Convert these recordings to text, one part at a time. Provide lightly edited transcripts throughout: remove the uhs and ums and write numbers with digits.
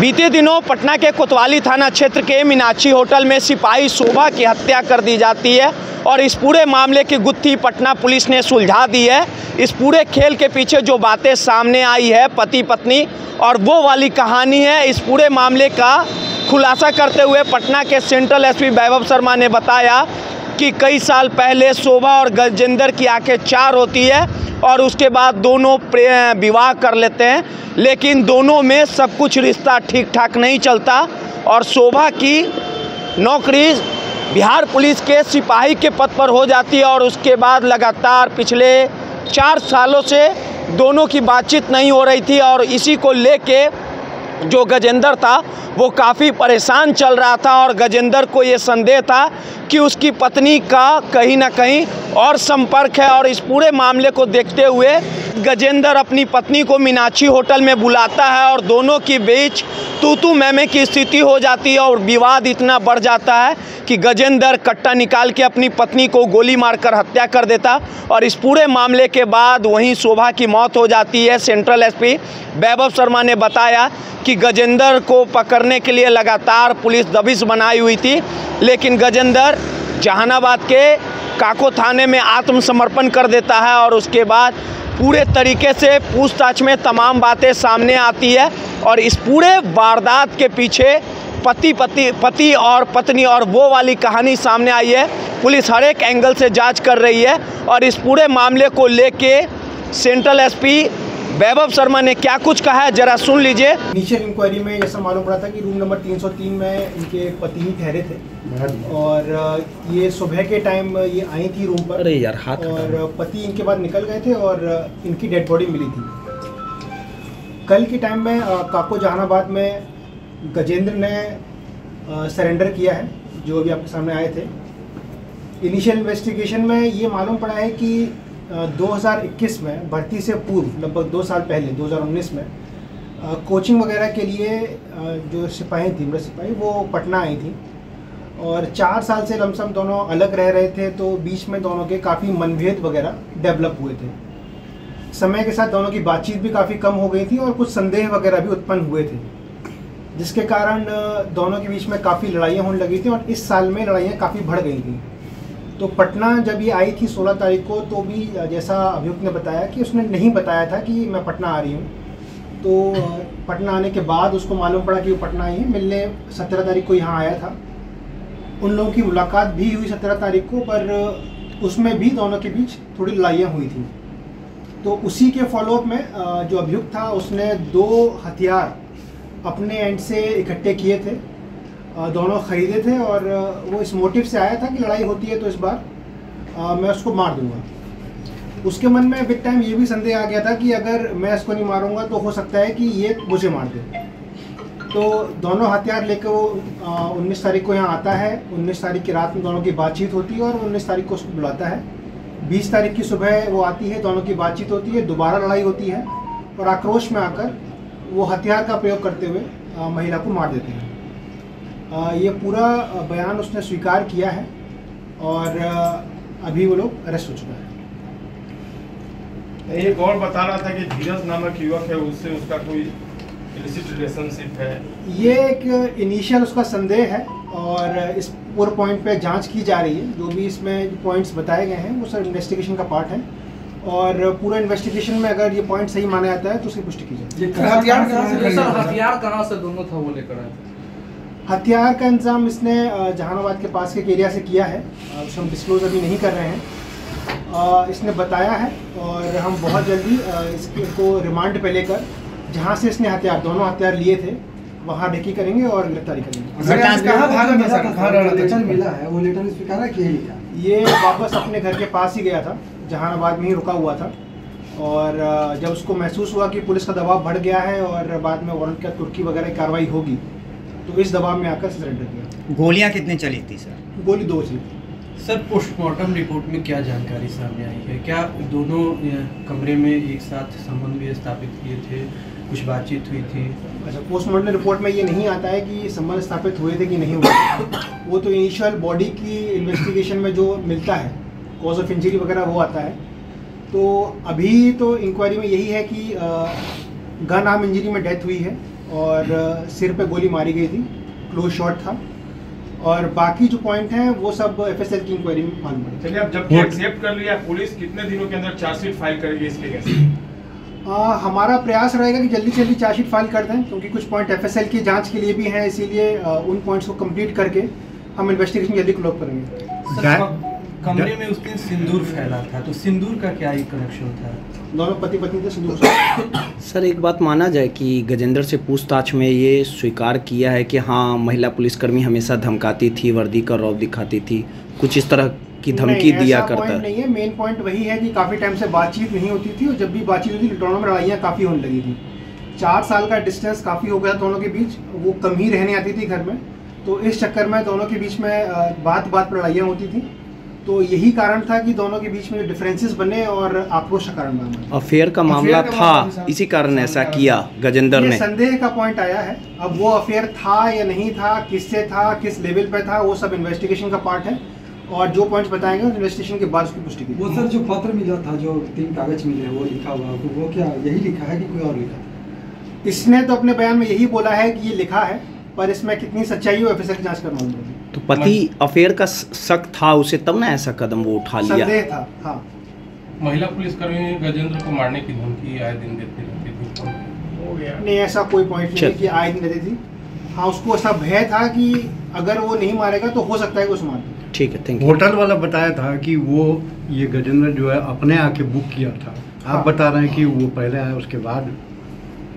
बीते दिनों पटना के कोतवाली थाना क्षेत्र के मीनाक्षी होटल में सिपाही शोभा की हत्या कर दी जाती है और इस पूरे मामले की गुत्थी पटना पुलिस ने सुलझा दी है। इस पूरे खेल के पीछे जो बातें सामने आई है पति पत्नी और वो वाली कहानी है। इस पूरे मामले का खुलासा करते हुए पटना के सेंट्रल एसपी वैभव शर्मा ने बताया कि कई साल पहले शोभा और गजेंद्र की आंखें चार होती है और उसके बाद दोनों विवाह कर लेते हैं, लेकिन दोनों में सब कुछ रिश्ता ठीक ठाक नहीं चलता और शोभा की नौकरी बिहार पुलिस के सिपाही के पद पर हो जाती है और उसके बाद लगातार पिछले 4 सालों से दोनों की बातचीत नहीं हो रही थी और इसी को लेके जो गजेंद्र था वो काफ़ी परेशान चल रहा था और गजेंद्र को ये संदेह था कि उसकी पत्नी का कहीं ना कहीं और संपर्क है। और इस पूरे मामले को देखते हुए गजेंद्र अपनी पत्नी को मीनाक्षी होटल में बुलाता है और दोनों के बीच तू मैं की स्थिति हो जाती है और विवाद इतना बढ़ जाता है कि गजेंद्र कट्टा निकाल के अपनी पत्नी को गोली मारकर हत्या कर देता और इस पूरे मामले के बाद वहीं शोभा की मौत हो जाती है। सेंट्रल एसपी वैभव शर्मा ने बताया कि गजेंद्र को पकड़ने के लिए लगातार पुलिस दबिश बनाई हुई थी, लेकिन गजेंद्र जहानाबाद के काको थाने में आत्मसमर्पण कर देता है और उसके बाद पूरे तरीके से पूछताछ में तमाम बातें सामने आती है और इस पूरे वारदात के पीछे पति और पत्नी और वो वाली कहानी सामने आई है। पुलिस हर एक एंगल से जांच कर रही है और इस पूरे मामले को लेके सेंट्रल एसपी वैभव शर्मा ने क्या कुछ कहा है जरा सुन लीजिए। इनिशियल इंक्वायरी में जैसा मालूम पड़ा था कि रूम नंबर 303 में इनके पति ही ठहरे थे और ये सुबह के टाइम ये आई थी रूम पर। अरे यार हाथ और पति इनके बाद निकल गए थे और इनकी डेड बॉडी मिली थी। कल के टाइम में काको जहानाबाद में गजेंद्र ने सरेंडर किया है, जो अभी आपके सामने आए थे। इनिशियल इन्वेस्टिगेशन में ये मालूम पड़ा है कि 2021 में भर्ती से पूर्व लगभग 2 साल पहले 2019 में कोचिंग वगैरह के लिए जो सिपाही थी मृत सिपाही वो पटना आई थी और 4 साल से लमसम दोनों अलग रह रहे थे, तो बीच में दोनों के काफ़ी मनभेद वगैरह डेवलप हुए थे। समय के साथ दोनों की बातचीत भी काफ़ी कम हो गई थी और कुछ संदेह वगैरह भी उत्पन्न हुए थे, जिसके कारण दोनों के बीच में काफ़ी लड़ाइयाँ होने लगी थी और इस साल में लड़ाइयाँ काफ़ी बढ़ गई थी। तो पटना जब ये आई थी 16 तारीख को, तो भी जैसा अभियुक्त ने बताया कि उसने नहीं बताया था कि मैं पटना आ रही हूँ। तो पटना आने के बाद उसको मालूम पड़ा कि वो पटना आई है। मिलने 17 तारीख को यहाँ आया था। उन लोगों की मुलाकात भी हुई 17 तारीख को, पर उसमें भी दोनों के बीच थोड़ी लड़ाइयाँ हुई थी। तो उसी के फॉलोअप में जो अभियुक्त था उसने 2 हथियार अपने एंड से इकट्ठे किए थे, दोनों ख़रीदे थे और वो इस मोटिव से आया था कि लड़ाई होती है तो इस बार मैं उसको मार दूंगा। उसके मन में बिग टाइम ये भी संदेह आ गया था कि अगर मैं इसको नहीं मारूंगा तो हो सकता है कि ये मुझे मार दे। तो दोनों हथियार लेकर वो 19 तारीख को यहाँ आता है। 19 तारीख की रात में दोनों की बातचीत होती है और 19 तारीख को उसको बुलाता है। 20 तारीख की सुबह वो आती है, दोनों की बातचीत होती है, दोबारा लड़ाई होती है और आक्रोश में आकर वो हथियार का प्रयोग करते हुए महिला को मार देते हैं। ये पूरा बयान उसने स्वीकार किया है और अभी वो लोग अरेस्ट हो चुका है। एक और बता रहा था कि धीरज नामक युवक है, उससे उसका कोई इलिसिट रिलेशनशिप है। ये एक इनिशियल उसका संदेह है और इस पूरे पॉइंट पे जांच की जा रही है। जो भी इसमें पॉइंट्स बताए गए हैं वो सब इन्वेस्टिगेशन का पार्ट है और पूरा इन्वेस्टिगेशन में अगर ये पॉइंट सही माना जाता है तो उसकी पुष्टि की जाए। हथियार कहाँ से दोनों था वो लेकर आए थे? हथियार का इंतजाम इसने जहानाबाद के पास के एरिया से किया है, उसे हम डिस्क्लोज अभी नहीं कर रहे हैं। इसने बताया है और हम बहुत जल्दी इसको रिमांड पे लेकर जहाँ से इसने दोनों हथियार लिए थे वहाँ रेकी करेंगे और गिरफ्तारी करेंगे। ये वापस अपने घर के पास ही गया था, जहानाबाद में ही रुका हुआ था और जब उसको महसूस हुआ कि पुलिस का दबाव बढ़ गया है और बाद में वारंट का तुर्की वगैरह की कार्रवाई होगी तो इस दबाव में आकर सरेंडर किया। गोलियां कितनी चली थी सर? गोली 2 थी। सर पोस्टमार्टम रिपोर्ट में क्या जानकारी सामने आई है? क्या दोनों कमरे में एक साथ संबंध भी स्थापित किए थे, कुछ बातचीत हुई थी? अच्छा, पोस्टमार्टम रिपोर्ट में ये नहीं आता है कि संबंध स्थापित हुए थे कि नहीं हुए। वो तो इनिशियल बॉडी की इन्वेस्टिगेशन में जो मिलता है कॉज ऑफ इंजरी वगैरह वो आता है। तो अभी तो इंक्वायरी में यही है कि गन आर्म इंजरी में डेथ हुई है और सिर पे गोली मारी गई थी, क्लोज शॉट था। और बाकी जो पॉइंट हैं वो सब एफएसएल की इंक्वायरी में मालूम पड़ेगा। चलिए, अब जब एक्सेप्ट कर लिया पुलिस, कितने दिनों के अंदर चार्जशीट फाइल करेगी इसके अगेंस्ट? हमारा प्रयास रहेगा कि जल्दी से जल्दी चार्जशीट फाइल कर दें, क्योंकि कुछ पॉइंट एफएसएल की जांच के लिए भी हैं, इसीलिए उन पॉइंट्स को कंप्लीट करके हम इन्वेस्टिगेशन जल्दी क्लोज करेंगे। कमरे में उस दिन सिंदूर फैला था, तो सिंदूर का क्या ही कनेक्शन था? दोनों पति पत्नी थे सिंदूर। सर, एक बात माना जाए कि गजेंद्र से पूछताछ में ये स्वीकार किया है कि हाँ, महिला पुलिसकर्मी हमेशा धमकाती थी, वर्दी का रौब दिखाती थी, कुछ इस तरह की धमकी दिया करता है। नहीं है, मेन पॉइंट वही है कि काफ़ी टाइम से बातचीत नहीं होती थी, और जब भी बातचीत होती थी दोनों में लड़ाइयाँ काफ़ी होने लगी थी। 4 साल का डिस्टेंस काफ़ी हो गया दोनों के बीच, वो कम ही रहने आती थी घर में, तो इस चक्कर में दोनों के बीच में बात पर लड़ाइयाँ होती थी। तो यही कारण था कि दोनों के बीच में जो डिफरेंसेस बने और आक्रोश का कारण बना। अफेयर का मामला था, इसी कारण ऐसा किया गजेंद्र ने। संदेह का पॉइंट आया है, अब वो अफेयर था या नहीं था, किससे था, किस लेवल पे था, वो सब इन्वेस्टिगेशन का पार्ट है, और जो पॉइंट्स बताएंगे इन्वेस्टिगेशन के बाद उसकी पुष्टि की। वो सर जो पत्र मिला था, जो 3 कागज मिले वो लिखा हुआ, वो क्या यही लिखा है कि कोई और लिखा था? इसने तो अपने बयान में यही बोला है कि ये लिखा है, पर इसमें कितनी सच्चाई है एफएसएल की जांच कर मालूम पड़ेगी। तो पति अफेयर का शक था उसे, तब ना ऐसा कदम वो उठा लिया। संदेह था, हाँ। महिला पुलिसकर्मी गजेंद्र को मारने की धमकी आए दिन देती रहती थी, नहीं ऐसा कोई पॉइंट नहीं है कि आए दिन देती थी। हाँ, उसको ऐसा भय था कि अगर वो नहीं मारेगा तो हो सकता है कि उसे मार दे। ठीक है, थैंक यू। होटल वाला बताया था कि वो ये गजेंद्र जो है अपने आके बुक किया था। हाँ। आप बता रहे हैं कि वो पहले आया उसके बाद?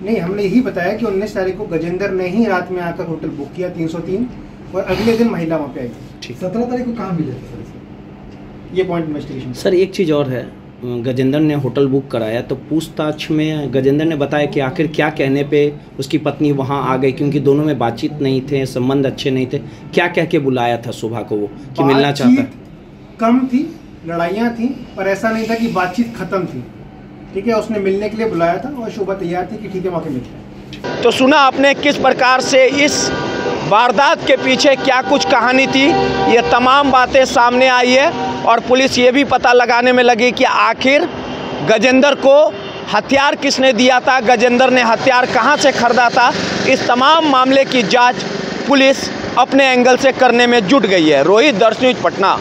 नहीं, हमने यही बताया कि 19 तारीख को गजेंद्र ने ही रात में आकर होटल बुक किया 303, और अगले दिन महिला वहाँ पे आई। ठीक। 17 तारीख को कहाँ मिले थे सर? ये पॉइंट इन्वेस्टिगेशन। सर, एक चीज़ और है, गजेंद्र ने होटल बुक कराया तो पूछताछ में गजेंद्र ने बताया कि आखिर क्या कहने पे उसकी पत्नी वहाँ आ गई, क्योंकि दोनों में बातचीत नहीं थे, संबंध अच्छे नहीं थे। क्या कह के बुलाया था सुबह को वो कि मिलना चाहता? कम थी, लड़ाइयाँ थी, पर ऐसा नहीं था कि बातचीत खत्म थी। ठीक है, उसने मिलने के लिए बुलाया था और शोभा तैयार थी कि ठीक है मौके मिलते हैं। तो सुना आपने किस प्रकार से इस वारदात के पीछे क्या कुछ कहानी थी, ये तमाम बातें सामने आई है, और पुलिस ये भी पता लगाने में लगी कि आखिर गजेंद्र को हथियार किसने दिया था, गजेंद्र ने हथियार कहां से खरीदा था। इस तमाम मामले की जांच पुलिस अपने एंगल से करने में जुट गई है। रोहित, दर्श न्यूज़, पटना।